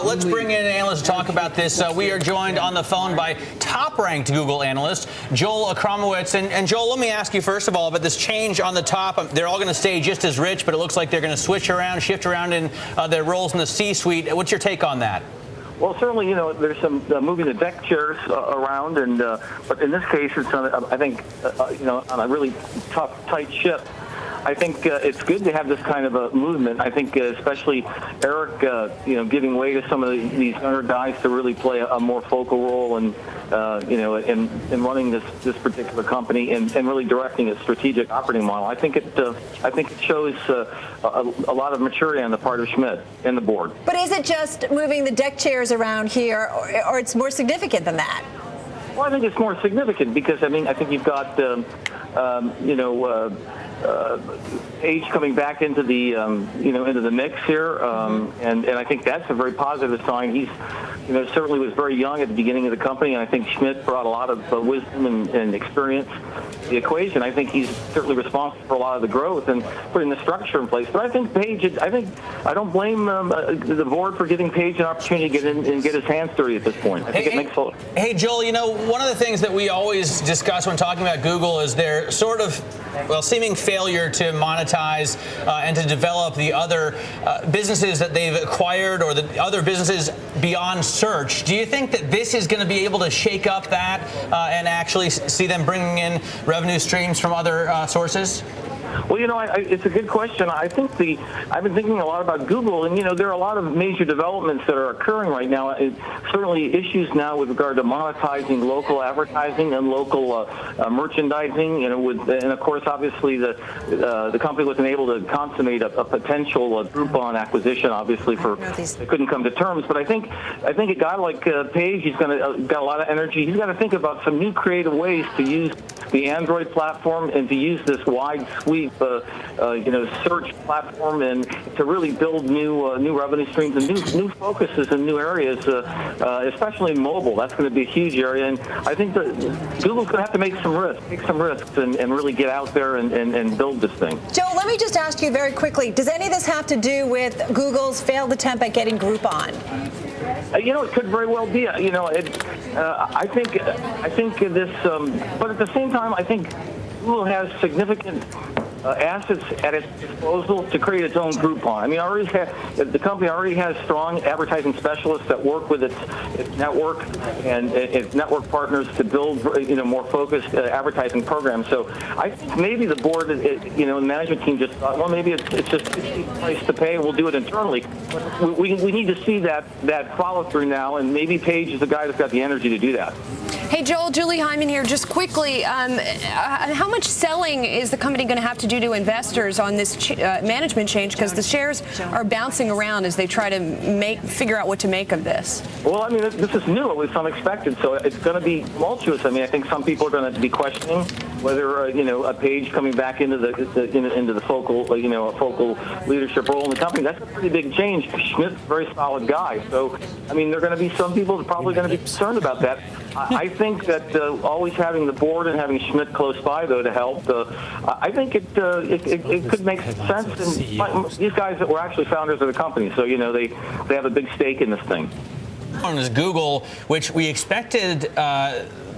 let's bring in an analyst to talk about this. We are joined on the phone by top-ranked Google analyst Joel Achramowicz. And Joel, let me ask you first of all about this change on the top. They're all going to stay just as rich, but it looks like they're going to switch around, shift around in their roles in the C-suite. What's your take on that? Well, certainly, there's some moving the deck chairs around, and but in this case, it's I think on a really tough, tight ship. I think it's good to have this kind of a movement. I think especially Eric, giving way to some of these younger guys to really play a more focal role and in running this particular company and really directing its strategic operating model. I think it shows a lot of maturity on the part of Schmidt and the board. But is it just moving the deck chairs around here, or it's more significant than that? Well, I think it's more significant because I think you've got Page coming back into the into the mix here, and I think that's a very positive sign. He's certainly was very young at the beginning of the company, and I think Schmidt brought a lot of wisdom and experience to the equation. I think he's certainly responsible for a lot of the growth and putting the structure in place. But I think Page, I don't blame the board for giving Page an opportunity to get in and get his hands dirty at this point. I think it makes a... Hey, Joel, one of the things that we always discuss when talking about Google is their sort of, seeming failure to monetize and to develop the other businesses that they've acquired or the other businesses beyond search. Do you think that this is going to be able to shake up that and actually see them bringing in revenue streams from other sources? Well, it's a good question. I think I've been thinking a lot about Google, and there are a lot of major developments that are occurring right now. Certainly issues now with regard to monetizing local advertising and local merchandising. And of course, obviously, the company wasn't able to consummate a potential Groupon acquisition. Obviously, they couldn't come to terms. But I think a guy like Page, he's got a lot of energy. He's got to think about some new creative ways to use the Android platform and to use this wide sweep search platform and to really build new revenue streams and new focuses in new areas, especially in mobile. That's going to be a huge area, and I think that Google's going to have to take some risks and really get out there and build this thing. Joe, let me just ask you very quickly, does any of this have to do with Google's failed attempt at getting Groupon? It could very well be. I think this, but at the same time, I think Google has significant assets at its disposal to create its own Groupon. The company already has strong advertising specialists that work with its network and its network partners to build, more focused advertising programs. So I think maybe the board, the management team just thought, well, maybe it's just a price to pay. We'll do it internally. We need to see that follow through now, and maybe Page is the guy that's got the energy to do that. Hey, Joel, Julie Hyman here. Just quickly, how much selling is the company going to have to do to investors on this management change? Because the shares are bouncing around as they try to figure out what to make of this. Well, this is new. It was unexpected, so it's going to be tumultuous. I think some people are going to be questioning whether a Page coming back into the focal focal leadership role in the company. That's a pretty big change. Schmidt's a very solid guy, so there are going to be some people that are probably going to be concerned about that. I think that always having the board and having Schmidt close by, though, to help, I think it could make sense. And these guys that were actually founders of the company, so they have a big stake in this thing. Is Google, which we expected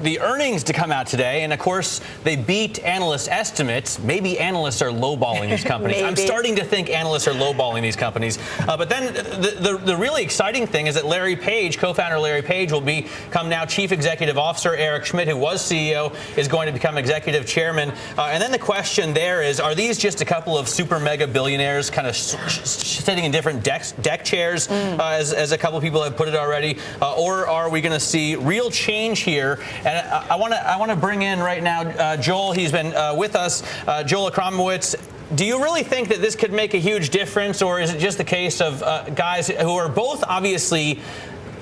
the earnings to come out today, and of course they beat analyst estimates. Maybe analysts are lowballing these companies. I'm starting to think analysts are lowballing these companies. But then the really exciting thing is that Larry Page, co-founder Larry Page, will become now Chief Executive Officer. Eric Schmidt, who was CEO, is going to become Executive Chairman. And then the question there is, are these just a couple of super mega billionaires kind of sitting in different deck chairs, as a couple of people have put it already, or are we going to see real change here? And I want to bring in right now Joel. He's been with us, Joel Achramowicz. Do you really think that this could make a huge difference, or is it just the case of guys who are both obviously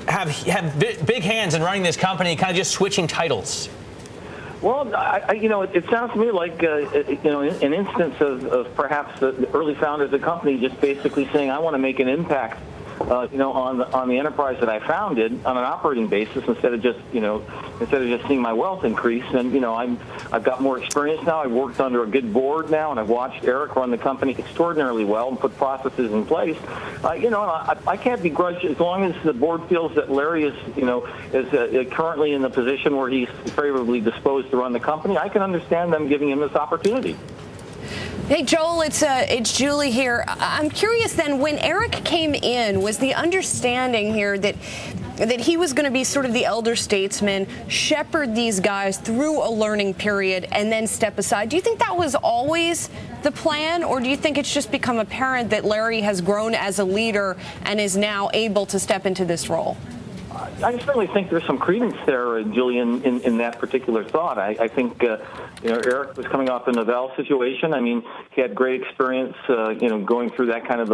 have big hands in running this company, kind of just switching titles? Well, it sounds to me like an instance of perhaps the early founders of the company just basically saying, I want to make an impact on the enterprise that I founded on an operating basis instead of just seeing my wealth increase. And I've got more experience now. I've worked under a good board now, and I've watched Eric run the company extraordinarily well and put processes in place. I can't begrudge as long as the board feels that Larry is currently in the position where he's favorably disposed to run the company. I can understand them giving him this opportunity. Hey, Joel, it's Julie here. I'm curious then, when Eric came in, was the understanding here that he was going to be sort of the elder statesman, shepherd these guys through a learning period, and then step aside? Do you think that was always the plan, or do you think it's just become apparent that Larry has grown as a leader and is now able to step into this role? I certainly think there's some credence there, Julian, in that particular thought. I think, Eric was coming off the Novell situation. I mean, he had great experience, going through that kind of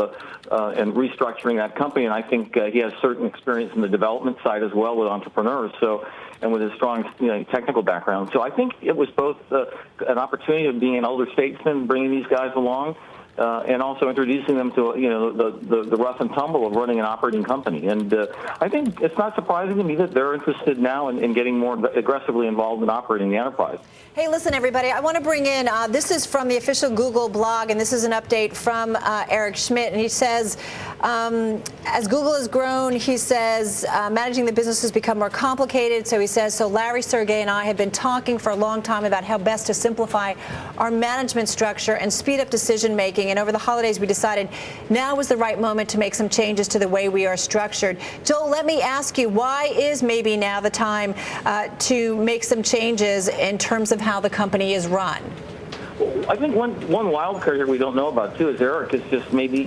and restructuring that company. And I think he has certain experience in the development side as well with entrepreneurs. So, and with his strong, technical background. So I think it was both an opportunity of being an elder statesman, bringing these guys along, and also introducing them to the rough and tumble of running an operating company. And I think it's not surprising to me that they're interested now in getting more aggressively involved in operating the enterprise. Hey, listen, everybody, I want to bring in, this is from the official Google blog, and this is an update from Eric Schmidt. And he says, as Google has grown, he says, managing the business has become more complicated. So he says, so Larry, Sergey, and I have been talking for a long time about how best to simplify our management structure and speed up decision making. And over the holidays, we decided now was the right moment to make some changes to the way we are structured. Joel, let me ask you, why is maybe now the time to make some changes in terms of how the company is run? Well, I think one wild card here we don't know about, too, is Eric is just maybe,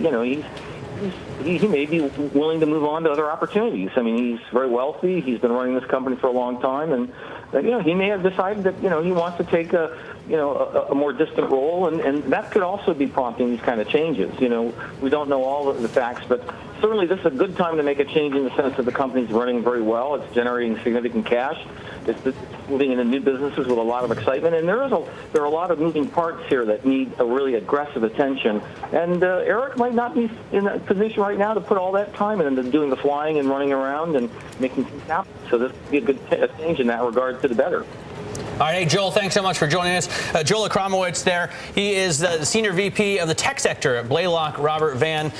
he may be willing to move on to other opportunities. I mean, he's very wealthy. He's been running this company for a long time. And, he may have decided that, he wants to take a more distant role, and that could also be prompting these kind of changes. We don't know all of the facts, but certainly this is a good time to make a change in the sense that the company's running very well. It's generating significant cash. It's moving into new businesses with a lot of excitement, and there are a lot of moving parts here that need a really aggressive attention. And Eric might not be in a position right now to put all that time into doing the flying and running around and making things happen. So this would be a good change in that regard to the better. All right, hey, Joel, thanks so much for joining us. Joel Achramowicz there. He is the Senior VP of the Tech Sector at Blaylock Robert Van.